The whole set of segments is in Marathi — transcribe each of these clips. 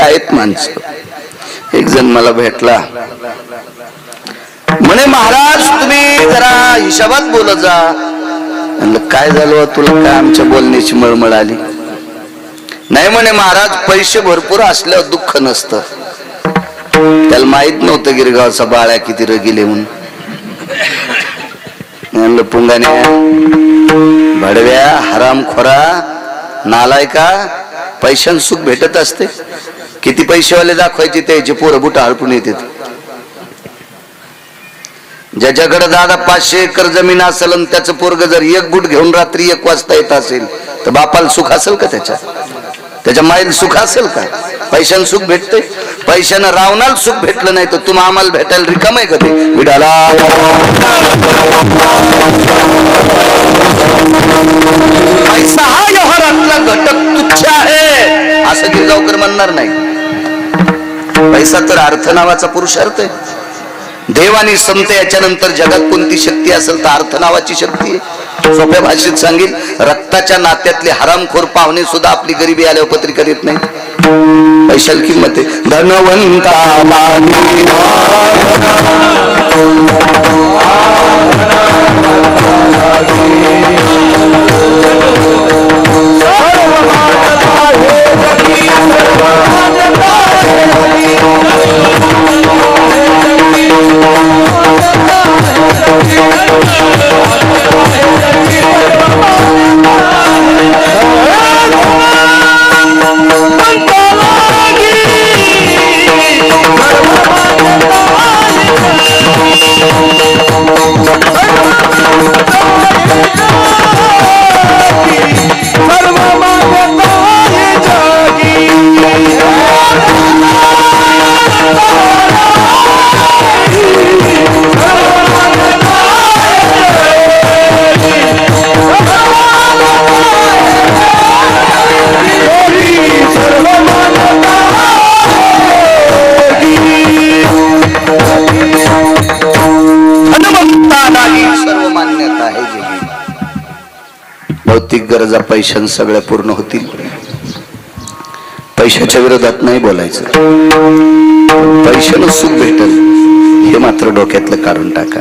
आहेत माणसं. एक जण मला भेटला, म्हणे महाराज तुम्ही जरा हिशोबात बोलत जा. म्हणलं काय झालं तुला, काय आमच्या बोलण्याची मळमळ आली? नाही म्हणे महाराज, पैसे भरपूर असल्यावर दुःख नसतं. त्याला माहित नव्हतं गिरगावचा बाळ्या किती रगिले म्हणून. म्हणलं पुंगाने, भडव्या, हरामखोरा, नालायका, पैशान सुख भेटत असते? किती पैसेवाले दाखवायचे त्याचे पोरं बुटा हळपून येतात. ज्याच्याकडे दादा 500 एकर जमीन असेल आणि त्याचं पोरग जर एक बुट घेऊन रात्री 1 वाजता येत असेल तर बापाला सुख असेल का? त्याच्या माईला सुख असेल का? पैशानं सुख भेटते? पैशानं रावणाला सुख भेटलं नाही तर तुम्ही आम्हाला भेटायला रिकाम आहे का? ते विडाला पैसा हा व्यवहारातला घटक तुच्छ आहे असं गिरगावकर म्हणणार नाही. पैसा तर अर्थ नावाचा पुरुषार्थ आहे. देव आणि संत याच्यानंतर जगात कोणती शक्ती असेल तर अर्थ नावाची शक्ती आहे. सोप्या भाषेत सांगेल, रक्ताच्या नात्यातले हरामखोर पाहुणे सुद्धा आपली गरिबी आल्यावर पत्रिका देत नाही. पैशाला किंमत आहे. धनवंता भौतिक गरजा पैशाने सगळ्या पूर्ण होतील. पैशाच्या विरोधात नाही बोलायचं. पैशानं सुख भेटल हे मात्र डोक्यातलं काढून टाका.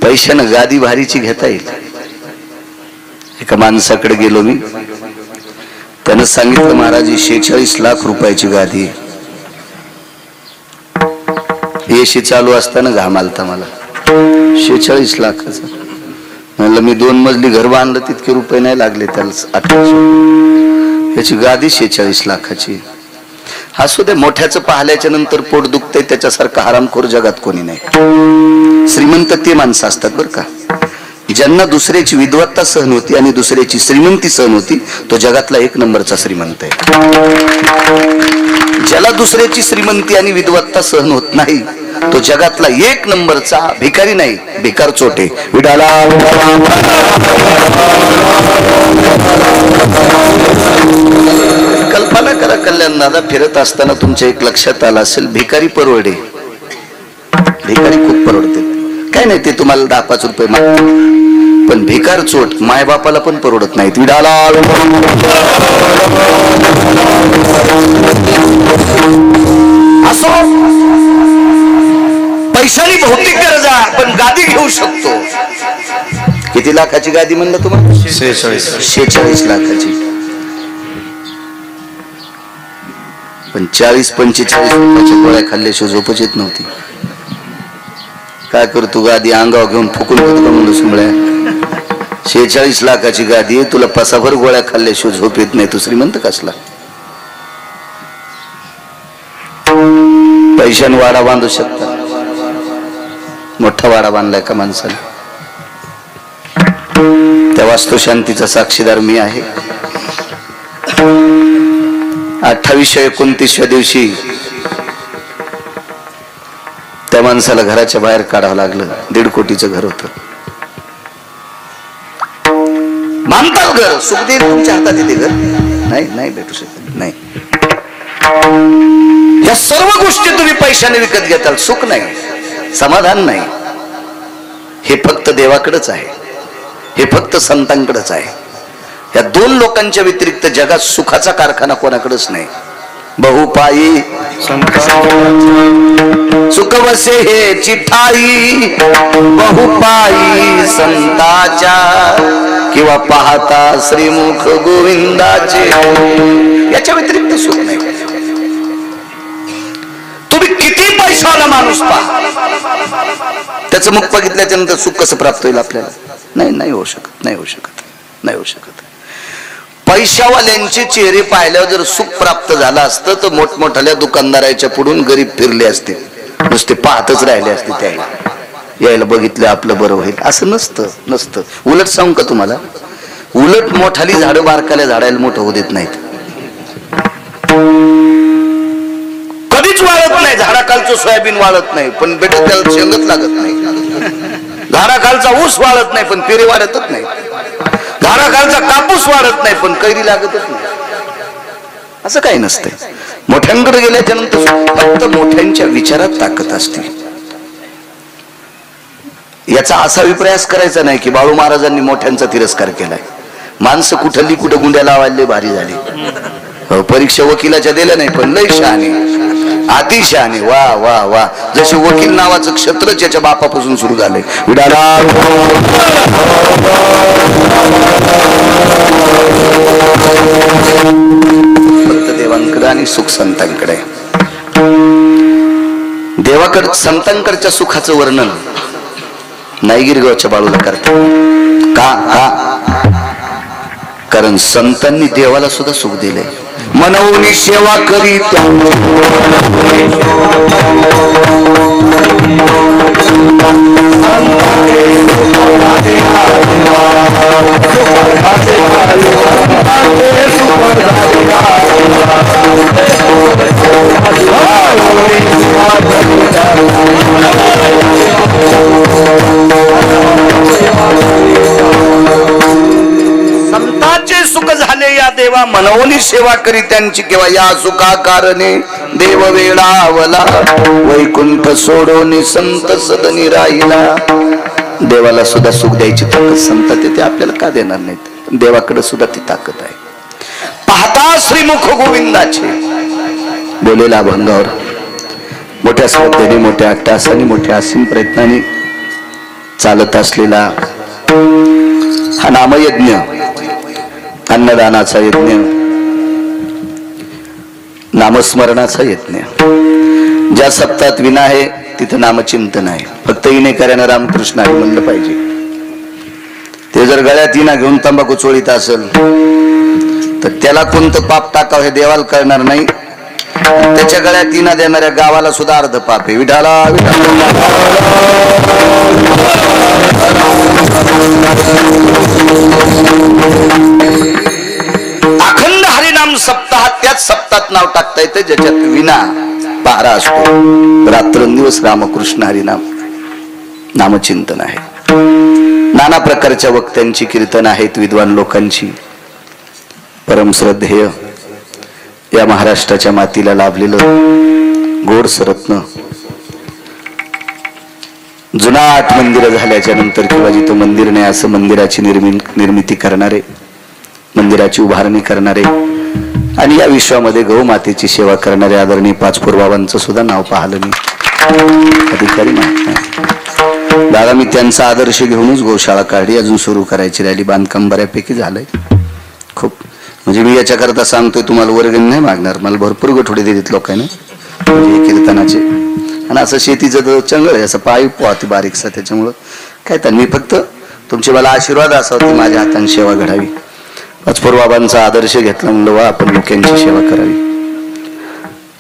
पैशानं गादी भारीची घेता येईल. एका माणसाकडे गेलो मी, त्यानं सांगितलं महाराज 46 लाख रुपयाची गादी. एसी चालू असताना घाम आलता मला. 46 लाखाचा. म्हणलं मी 2 मजली घर बांधलं तितके रुपये नाही लागले त्याला. 18 याची गादी 46 लाखाची. असू दे, मोठ्याचं पाहिल्याच्या नंतर पोट दुखतंय त्याच्यासारखा हरामखोर जगात कोणी नाही. श्रीमंत ते माणसं असतात बरं का, ज्यांना दुसऱ्याची विद्वत्ता सहन होती आणि दुसऱ्याची श्रीमंती सहन होती, तो जगातला 1 नंबरचा श्रीमंत आहे. ज्याला दुसऱ्याची श्रीमंती आणि विद्वत्ता सहन होत नाही तो जगातला 1 नंबरचा भिकारी नाही, भिकार चोटे. विडाला कल्पना करा, कल्याण दादा फिरत असताना तुमच्या एक लक्षात आलं असेल, भिकारी परवडे. भिकारी खूप परवडते. काय नाही, ते तुम्हाला 10-5 रुपये मागते, पण भिकार चोट मायबापाला पण परवडत नाहीत. विडाला असो, पैशानी भौतिक गरजा पण गादी घेऊ शकतो. किती लाखाची गादी म्हणलं तुम्हाला? 46 लाखाची. पण 40-45 रुपयाच्या गोळ्या खाल्ल्याशिवाय झोपच येत नव्हती. काय करतो, गादी अंगावर घेऊन फुकून होतो का म्हणून सुमळ्या. 46 लाखाची गादी, तुला पसाभर गोळ्या खाल्ल्याशिवाय झोप येत नाही, तू श्रीमंत कसला? पैशाने वाडा बांधू शकता. मोठा वाडा बांधलाय का माणसाने? त्या वास्तुशांतीचा साक्षीदार मी आहे. 28-29व्या दिवशी त्या माणसाला घराच्या बाहेर काढावं लागलं. 1.5 कोटीचं घर होतं. बांधतात घर, सुखदेव तुमच्या हातात येते घर? नाही भेटू शकत नाही. या सर्व गोष्टी तुम्ही पैशाने विकत घेताल. सुख नाही, समाधान नाही. हे फक्त देवाकडेच आहे, हे फक्त संतांकडेच आहे. या 2 लोकांच्या व्यतिरिक्त जगात सुखाचा कारखाना कोणाकडेच नाही. बहुपायी सुख वसे हे चिठाई बहुपायी संताच्या किंवा पाहता श्रीमुख गोविंदाचे, याच्या व्यतिरिक्त सुख नाही. तुम्ही किती पैशावाला माणूस पहा, त्याचं मुख बघितल्याच्या नंतर सुख कसं प्राप्त होईल आपल्याला? नाही होऊ शकत, नाही होऊ शकत, नाही होऊ शकत. पैशावाल्यांचे चेहरे पाहिल्यावर जर सुख प्राप्त झालं असतं तर मोठमोठ्या दुकानदाराच्या पुढून गरीब फिरले असते, नुसते पाहतच राहिले असते. त्याला यायला बघितलं आपलं बरं होईल असं नसतं. उलट सांगू का तुम्हाला, उलट मोठाली झाडं बारकाल्या झाडाला मोठं होऊ देत नाहीत. कधीच वाळत नाही. झाडाखालचं सोयाबीन वाळत नाही पण बेटा त्याला शेंगच लागत नाही. झाडाखालचा ऊस वाळत नाही पण पेरे वाढतच नाही. झाडाखालचा कापूस वाढत नाही पण कैरी लागतच नाही. असं काही नसतंय. मोठ्यांकडे गेल्याच्या नंतर फक्त मोठ्यांच्या विचारात ताकद असते. याचा असा विप्रयास करायचा नाही की बाळू महाराजांनी मोठ्यांचा तिरस्कार केलाय. माणसं कुठली कुठं गुंड्या लावायला भारी झाली. परीक्षा वकिलाच्या दिल्या नाही पण लय शहाणे, अतिशहाणे. वा वा वा. जसे वकील नावाचं क्षेत्रच याच्या बापापासून सुरू झालंय. फक्त देवांकडे आणि सुख संतांकडे. देवाकडे संतांकडच्या सुखाचं वर्णन नाही गिरगावच्या बाळूला करतात का? कारण संतांनी देवाला सुद्धा सुख दिले. मनवनी सेवा करीत संतांचे सुख झाले या देवा मनवनी सेवा करी त्यांची केव्हा या सुखा कारणे देव वेळावला वैकुंठ सोडोनी संत सदनी राहिला. देवाला सुद्धा सुख द्यायची ताकद संत ते आपल्याला का देणार नाहीत? देवाकडे सुद्धा ती ताकद आहे. पाहता श्रीमुख गोविंदाचे बोलेला अभंगावर मोठ्या श्रद्धेने, मोठ्या अट्टासाने, मोठ्या असीम प्रयत्नाने चालत असलेला हा नामयज्ञ, अन्नदानाचा यज्ञ, नामस्मरणाचा यज्ञ. ज्या सप्ताहात विना आहे तिथं नामचिंतन आहे. फक्त इनेकऱ्यानं रामकृष्ण हरी म्हणलं पाहिजे. ते जर गळ्यात इना घेऊन तंबाखू चोळीत असेल तर त्याला कोणतं पाप टाकावं हे देवाला कळणार नाही. त्याच्या गळ्यात इना देणाऱ्या गावाला सुद्धा अर्ध पाप आहे. विठाला अखंड हरिनाम सप्ताहात, त्याच सप्ताहात नाव टाकता येते ज्याच्यात विना पारा असतो. रात्रंदिवस रामकृष्ण हरिनाम नामचिंतन आहे. नाना प्रकारच्या वक्त्यांची कीर्तन आहेत, विद्वान लोकांची. परम श्रद्धेय या महाराष्ट्राच्या मातीला लाभलेलं गोड रत्न जुनाट मंदिर झाल्याच्या नंतर किंवा जिथं मंदिर नाही असं मंदिराची निर्मिती करणारे, मंदिराची उभारणी करणारे आणि या विश्वामध्ये गौमातेची सेवा करणारे आदरणीय पाचपूर बाबांचं सुद्धा नाव पाहिलं मी. अधिकारी माहित नाही. दादा मी त्यांचा आदर्श घेऊनच गोशाळा काढली. अजून सुरू करायची राहिली. बांधकाम बऱ्यापैकी झालंय. खूप म्हणजे मी याच्याकरता सांगतोय, तुम्हाला वर्गणी नाही मागणार. मला भरपूर गठोडे दिलीत लोकांनी म्हणजे कीर्तनाचे. आणि असं शेतीचं चंगळ आहे, असं पायी पोहती बारीकसा. त्याच्यामुळं काय तर मी फक्त तुमचे मला आशीर्वाद असावा की माझ्या हाताने सेवा घडावी. पाचपूर बाबांचा आदर्श घेतला म्हणलं वा आपण लोकांची सेवा करावी.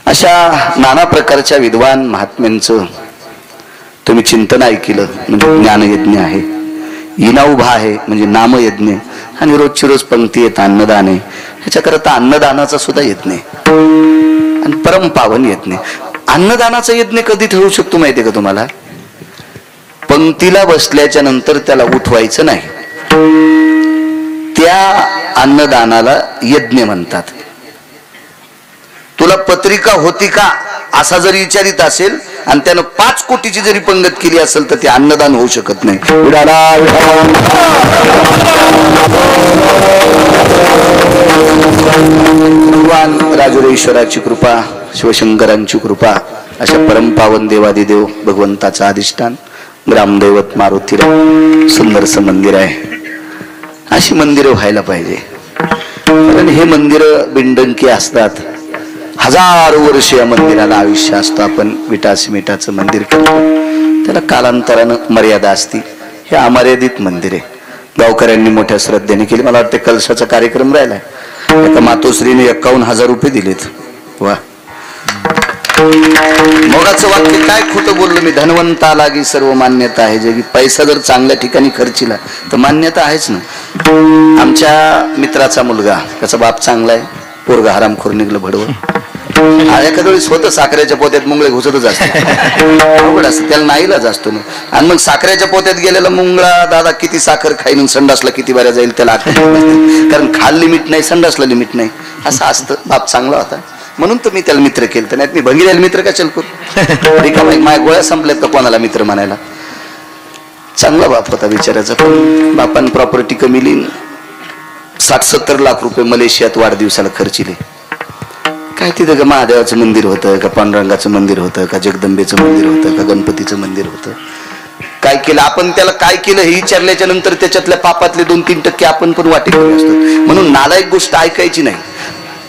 अशा नाना प्रकारच्या विद्वान महात्म्यांचं तुम्ही चिंतन ऐकलं म्हणजे ज्ञानयज्ञ आहे. इना उभा आहे म्हणजे नामयज्ञ. आणि रोजची रोज पंक्ती येत अन्नदान आहे. ह्याच्याकरता अन्नदानाचा सुद्धा यज्ञ आणि परम पावन यज्ञ. अन्नदानाचा यज्ञ कधी ठरू शकतो माहितीये का तुम्हाला? पंक्तीला बसल्याच्या नंतर त्याला उठवायचं नाही. त्या अन्नदानाला यज्ञ म्हणतात. तुला पत्रिका होती का असा जर विचारित असेल आणि त्यानं 5 कोटीची जरी पंगत केली असेल तर ते अन्नदान होऊ शकत नाही. भगवान राजुरेश्वराची कृपा, शिवशंकरांची कृपा, अशा परमपावन देवादिदेव भगवंताचं अधिष्ठान ग्रामदैवत मारुतीराय सुंदरसं मंदिर आहे. अशी मंदिरं व्हायला पाहिजे. कारण हे मंदिर बिंडंकी असतात. 1000 वर्ष या मंदिराला आयुष्य असतं. आपण विटा सिमेंटाचं मंदिर करतो, त्याला कालांतरानं मर्यादा असती. हे अमर्यादित मंदिर आहे. गावकऱ्यांनी मोठ्या श्रद्धेने केली. मला वाटतं कलशाचा कार्यक्रम राहिलाय. एका मातोश्रीने 51,000 रुपये दिलेत. वा, मोगाचं वाक्य काय खोटं बोललो मी. धनवंता लागी सर्व मान्यता आहे जगी. पैसा जर चांगल्या ठिकाणी खर्चिला तर मान्यता आहेच ना. आमच्या मित्राचा मुलगा, त्याचा बाप चांगला आहे, पोरगा हरामखोर निघलं भडवं. एखाद्या वेळेस होतं साखरेच्या पोत्यात मुंगळे घुसतच असतं. अवघड असतं, त्याला नाईलाज असतो ना. आणि मग साखरेच्या पोत्यात गेलेला मुंगळा दादा किती साखर खाईन, संडासला किती बऱ्या जाईल त्याला आठवण. कारण खाल लिमिट नाही, संडासला लिमिट नाही, असं असतं. बाप चांगला होता म्हणून तर मी त्याला मित्र केलं. नाही मी भंगीरायला मित्र का चल करू. माझ्या गोळ्या संपल्यात का कोणाला मित्र म्हणायला. चांगला बाप होता बिचाराचा. पण बापान प्रॉपर्टी कमी लिहिली. 60-70 लाख रुपये मलेशियात वाढदिवसाला खर्चिले. काय तिथं का महादेवाचं मंदिर होतं का, पांडुरंगाचं मंदिर होतं का, जगदंबेचं मंदिर होतं का, गणपतीचं मंदिर होतं. काय केलं आपण, त्याला काय केलं हे विचारल्याच्या नंतर त्याच्यातल्या पापातले 2-3% आपण पण वाटेकरी असतो. म्हणून नालायक गोष्ट ऐकायची नाही.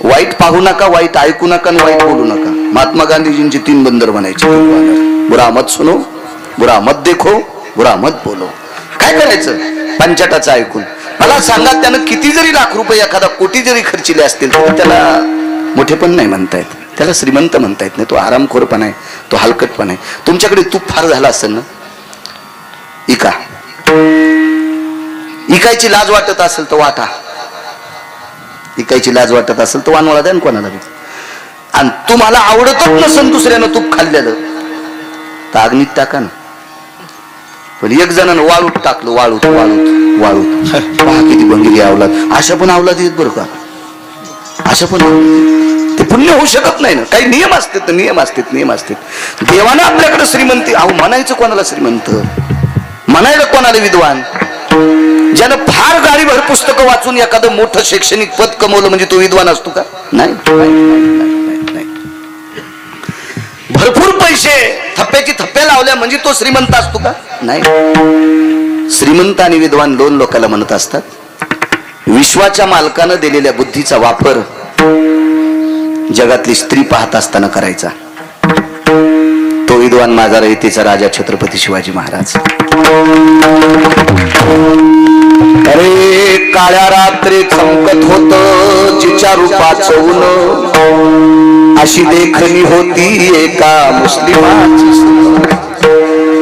वाईट पाहू नका, वाईट ऐकू नका, वाईट बोलू नका. महात्मा गांधीजींचे 3 बंदर म्हणायचे. बुरा मत सुनो, बुरा मत देखो, बुरा मत बोलो. काय करायचं पंचाटाचं ऐकून. मला सांगा, त्यानं किती जरी लाख रुपये, एखादा कोटी जरी खर्चिले असतील तर त्याला मोठेपण नाही म्हणता येत, त्याला श्रीमंत म्हणता येत नाही. तो आरामखोरपणा आहे, तो हलकटपणा आहे. तुमच्याकडे तूप फार झाला असेल ना, इकायची लाज वाटत असेल तर वाटा. इकायची लाज वाटत असेल तर वानवळा द्या कोणाला. आणि तुम्हाला आवडतच नसेल दुसऱ्यानं तूप खाल्लेलं तर अग्नीत टाका ना. पण एक जणांना वाळूत टाकलं, वाळूत वाळूत वाळूत. पहा किती भंगिरी आवलाद. अशा पण आवलाद येत बरं का, अशा पण. ते पुण्य होऊ शकत नाही ना. काही नियम असतात, नियम असतात. देवानं आपल्याकडे श्रीमंती. अहो म्हणायचं कोणाला श्रीमंत, म्हणायला कोणाला विद्वान. ज्यानं फार गाडीभर पुस्तकं वाचून एखादं मोठं शैक्षणिक पद कमवलं म्हणजे तो विद्वान असतो का? नाही. भरपूर पैसे थप्प्याची थप्प्या लावल्या म्हणजे तो श्रीमंत असतो का? नाही. श्रीमंत आणि विद्वान 2 लोकांना म्हणत असतात. विश्वाच्या मालकानं दिलेल्या बुद्धीचा वापर जगातली स्त्री पाहत असताना करायचा. तो विद्वान माझा रयतेचा राजा छत्रपती शिवाजी महाराज. अरे काळ्या रात्री चमकत होत जिच्या रूपाचं ऊन, अशी देखणी होती एका मुस्लिमाची.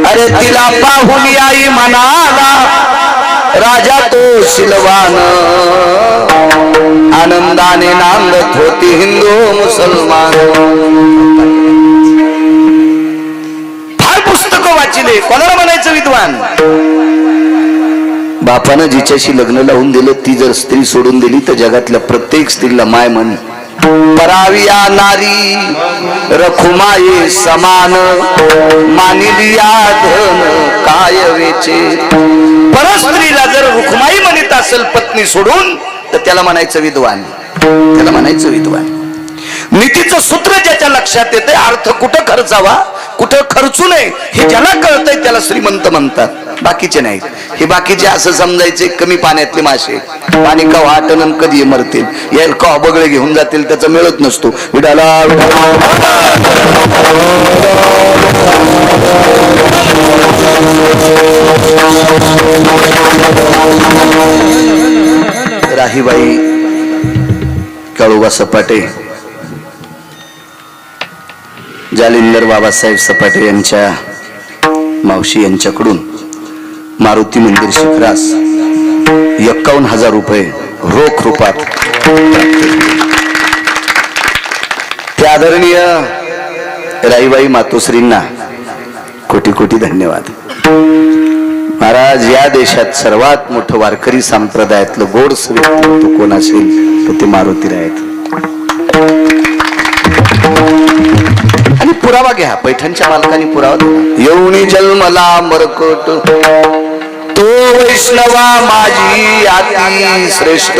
अरे तिला पाहून आई म्हणाला राजा तो शिलवान, आनंदाने नांदत होती हिंदू मुसलमान. फार पुस्तकं वाचले, कोणाला म्हणायचं विद्वान. बापानं जिच्याशी लग्न लावून दिलं ती जर स्त्री सोडून दिली तर जगातल्या प्रत्येक स्त्रीला माय म्हण. पराविया नारी रखुमाये समान, मानिलिया धन काय वेचे. परस्त्रीला जर रुखमाई म्हणत असेल पत्नी सोडून तर त्याला म्हणायचं विद्वान, त्याला म्हणायचं विद्वान. नीतीचं सूत्र ज्याच्या लक्षात येते, अर्थ कुठं खर्चावा कुठं खर्चू नये हे ज्याला कळतंय त्याला श्रीमंत म्हणतात. बाकीचे नाही. हे बाकीचे असं समजायचे कमी पाण्यातले मासे, पाणी कवा आटन कधी मरतील, यायला कवा बगळे घेऊन जातील त्याचा मिळत नसतो. विडाला राहीबाई काळोबा सपाटे, जालिंदर बाबासाहेब सपाटे यांच्या मावशी यांच्याकडून मारुती मंदिर शिखरास 51,000 रुपये रोख रूपात त्या आदरणीय राईबाई मातोश्रींना कोटी कोटी धन्यवाद. महाराज, या देशात सर्वात मोठं वारकरी संप्रदायातलं गोडस व्यक्तिमत्व कोण असेल तर ते मारुतीराय आहेत. आणि पुरावा घ्या, पैठणच्या मालकाने पुरावा दिला. येऊनी जन्मला मरकट तो वैष्णवा माझी अति श्रेष्ठ,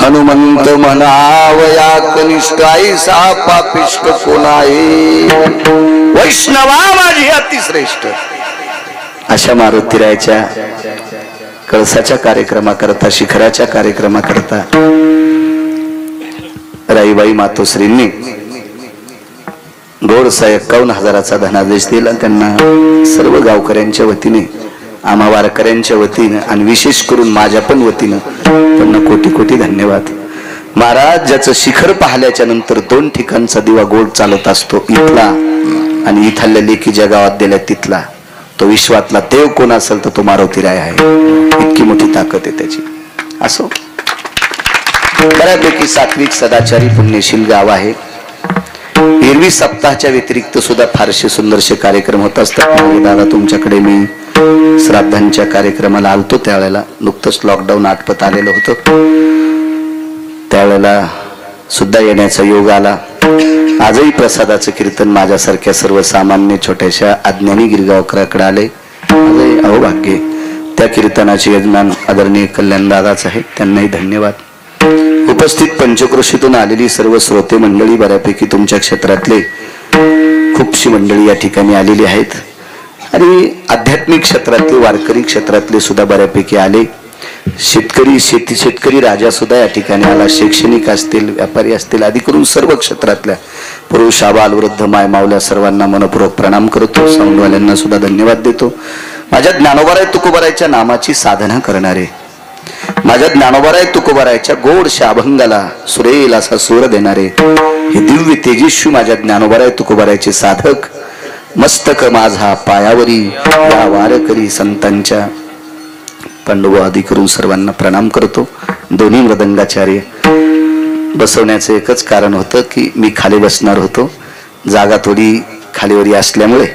हनुमंत म्हणावया कनिष्ठ, ऐसा पापिष्ट कोण आहे, वैष्णवा माझी अति श्रेष्ठ. अशा मारुतीरायाच्या कळसाच्या कार्यक्रमाकरता, शिखराच्या कार्यक्रमाकरता राईबाई मातोश्रींनी गोडसा 51,000चा धनादेश दिला. त्यांना सर्व गावकऱ्यांच्या वतीने, आम्हा वारकऱ्यांच्या वतीने आणि विशेष करून माझ्या पण वतीनं त्यांना कोटी कोटी धन्यवाद. महाराज ज्याचं शिखर पाहिल्याच्या नंतर 2 ठिकाणचा दिवा गोड चालत असतो, इथला आणि इथल्या लेखी ज्या गावात दिल्या तिथला. तो विश्वातला देव कोण असेल तर तो मारुतीराय आहे. इतकी मोठी ताकद आहे त्याची. असो, बऱ्यापैकी सात्विक सदाचारी पुण्यशील गाव आहे. एरवी सप्ताहाच्या व्यतिरिक्त सुद्धा फारसे सुंदरसे कार्यक्रम होत असतात. दादा तुमच्याकडे मी श्राद्धांच्या कार्यक्रमाला आलतो, त्यावेळेला नुकतंच लॉकडाऊन आटपत आलेलं होतं, त्यावेळेला सुद्धा येण्याचा योग आला. आजही प्रसादाचं कीर्तन माझ्यासारख्या सर्वसामान्य छोट्याशा अज्ञानी गिरगावकराकडे आले. आजही अहोभाग्य त्या कीर्तनाचे यजमान आदरणीय कल्याण दादाच आहेत, त्यांनाही धन्यवाद. उपस्थित पंचक्रोशीतून आलेली सर्व श्रोते मंडळी, बऱ्यापैकी तुमच्या क्षेत्रातले खूपशी मंडळी या ठिकाणी आलेली आहेत आणि आध्यात्मिक क्षेत्रातले, वारकरी क्षेत्रातले सुद्धा बऱ्यापैकी आले. शेतकरी राजा सुद्धा या ठिकाणी आला. शैक्षणिक असतील, व्यापारी असतील, आदी करून सर्व क्षेत्रातल्या पुरुष, आबाल, वृद्ध, माय मावल्या सर्वांना मनपूर्वक प्रणाम करतो. साऊंडवाल्यांना सुद्धा धन्यवाद देतो. माझ्या ज्ञानोबाराय तुकोबारायच्या नामाची साधना करणारे, माझ्या ज्ञानोबाराय तुकोबारायच्या गोडशा अभंगाला सुरेल असा सूर देणारे हे दिव्य तेजस्वी माझ्या ज्ञानोबाराय तुकोबारायचे साधक, मस्तक माझा पायावरी या वारकरी संतांच्या पांडव आदी करून सर्वांना प्रणाम करतो. दोन्ही मृदंगाचार्य बसवण्याचं एकच कारण होतं की मी खाली बसणार होतो, जागा थोडी खालीवरी असल्यामुळे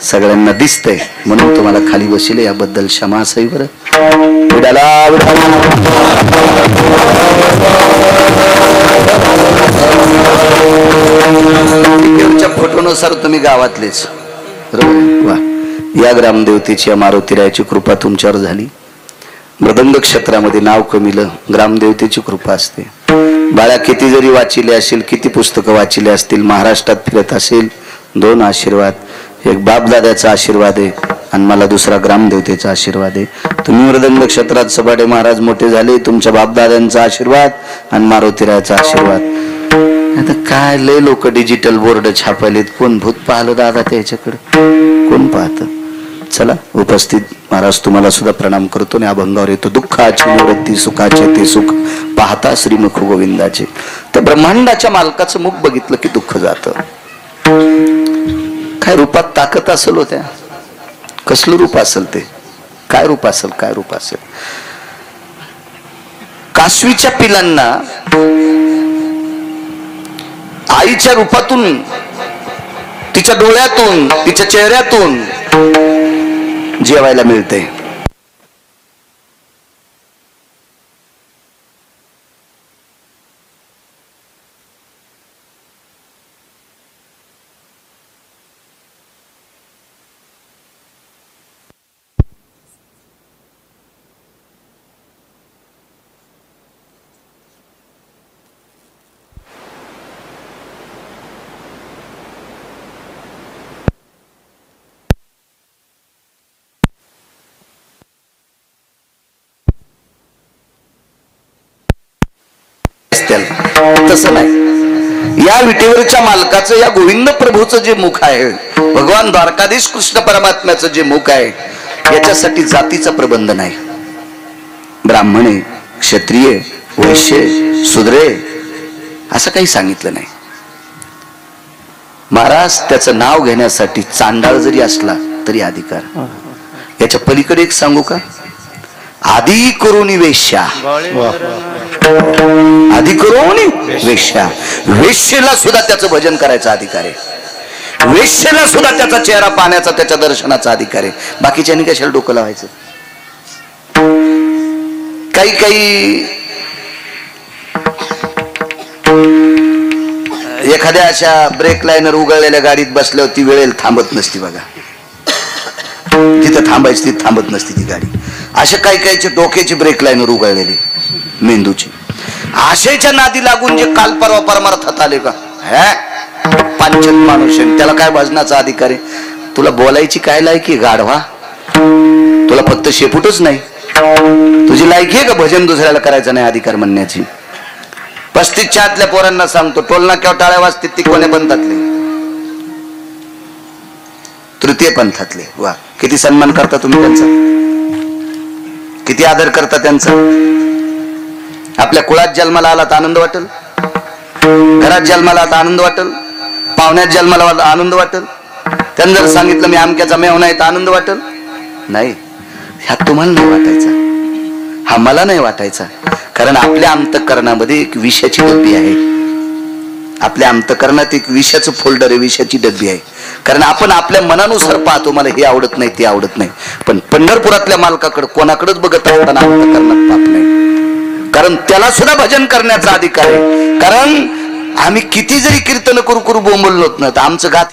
सगळ्यांना दिसतंय म्हणून तुम्हाला खाली बसले, याबद्दल क्षमा असावी. बरं फोटोनुसार तुम्ही गावातलेच, बरोबर. वा, या ग्रामदेवतेची, या मारुतीरायाची कृपा तुमच्यावर झाली. मृदंग क्षेत्रामध्ये नाव कमिलं, ग्रामदेवतेची कृपा असते. बाळा किती जरी वाचिले असेल, किती पुस्तकं वाचिले असतील, महाराष्ट्रात फिरत असेल, 2 आशीर्वाद, एक बापदाद्याचा आशीर्वाद आहे आणि मला दुसरा ग्रामदेवतेचा आशीर्वाद आहे. तुम्ही मृदंग क्षेत्रात सबाडे महाराज मोठे झाले, तुमच्या बापदाद्यांचा आशीर्वाद आणि मारुतीरायाचा आशीर्वाद. आता काय लय लोक डिजिटल बोर्ड छापालेत, कोण भूत पाहिलं दादा त्याच्याकडे, कोण पाहतं. चला, उपस्थित महाराज तुम्हाला सुद्धा प्रणाम करतो आणि अभंगावर येतो. दुःखाची निवृत्ती, सुखाचे ते सुख पाहता श्रीमुख गोविंदाचे. तर ब्रह्मांडाच्या मालकाचं मुख बघितलं की दुःख जातं. काय रूपात ताकद असेल होत्या, कसलं रूप असेल ते, काय रूप असेल, काय रूप असेल. कासवीच्या पिलांना आईच्या रूपातून, तिच्या डोळ्यातून, तिच्या चेहऱ्यातून जेवायला मिळते. तसं नाही. या विटेवरच्या मालकाचं, या गोविंद प्रभूचं जे मुख आहे, भगवान द्वारकाधीश कृष्ण परमात्म्याचं जे मुख आहे, याच्यासाठी जातीचा प्रबंध नाही. ब्राह्मणे, क्षत्रिय, वैश्य, शूद्रे असं काही सांगितलं नाही. महाराज त्याचं नाव घेण्यासाठी चांडाळ जरी असला तरी अधिकार. याच्या पलीकडे एक सांगू का, आधी करुणी वेश्या, आधी करुणी वेश्या, वेश्येला सुद्धा त्याचं भजन करायचा अधिकार आहे. वेश्येला सुद्धा त्याचा चेहरा पाहण्याचा, त्याच्या दर्शनाचा अधिकार आहे. बाकीच्यांनी कशाला डोकं लावायचं. काही एखाद्या अशा ब्रेक लाईनर उघडलेल्या गाडीत बसल्यावर ती वेळेला थांबत नसती बघा, जिथं थांबायची तिथं थांबत नसती ती गाडी. असे काही काहीचे डोक्याची ब्रेक लाईनर उघडलेली मेंदूची. आशेच्या नादी लागून जे काल परवा परमार्थात आले का, पांचट माणूस, त्याला काय भजनाचा अधिकार आहे? तुला बोलायची काय लायकी गाढवा? तुला फक्त शेपूटच नाही, तुझी लायकी आहे का भजन दुसऱ्याला करायचं नाही अधिकार म्हणण्याची? 35च्या आतल्या पोरांना सांगतो, टोलना किंवा टाळ्या वाजतील ती कोण्या पंथातले? तृतीय पंथातले. वा, किती सन्मान करता तुम्ही त्यांचा, किती आदर करता त्यांचा. आपल्या कुळात जन्माला आला तर आनंद वाटेल, घरात जन्माला आला तर आनंद वाटेल, पाहुण्यात जन्माला आला आनंद वाटेल. त्यांनी जर सांगितलं मी आमक्याचा मेहून आहे तर आनंद वाटेल? नाही, ह्या तुम्हाला नाही वाटायचा, हा मला नाही वाटायचा. कारण आपल्या अंतःकरणामध्ये एक विषाची डब्बी आहे, आपल्या अंतःकरणात एक विषाचं फोल्डर आहे, विषाची डब्बी आहे. कारण आपण आपल्या मनानुसार पाहतो, मला हे आवडत नाही ते आवडत नाही. पण पंढरपुरातल्या मालकाकडे कोणाकडेच बघत असताना अंतःकरणात पाप नाही. कारण त्याला सुद्धा भजन करण्याचा अधिकार आहे. कारण आम्ही किती जरी कीर्तन करू करू बोंबललो ना, तर आमचं गात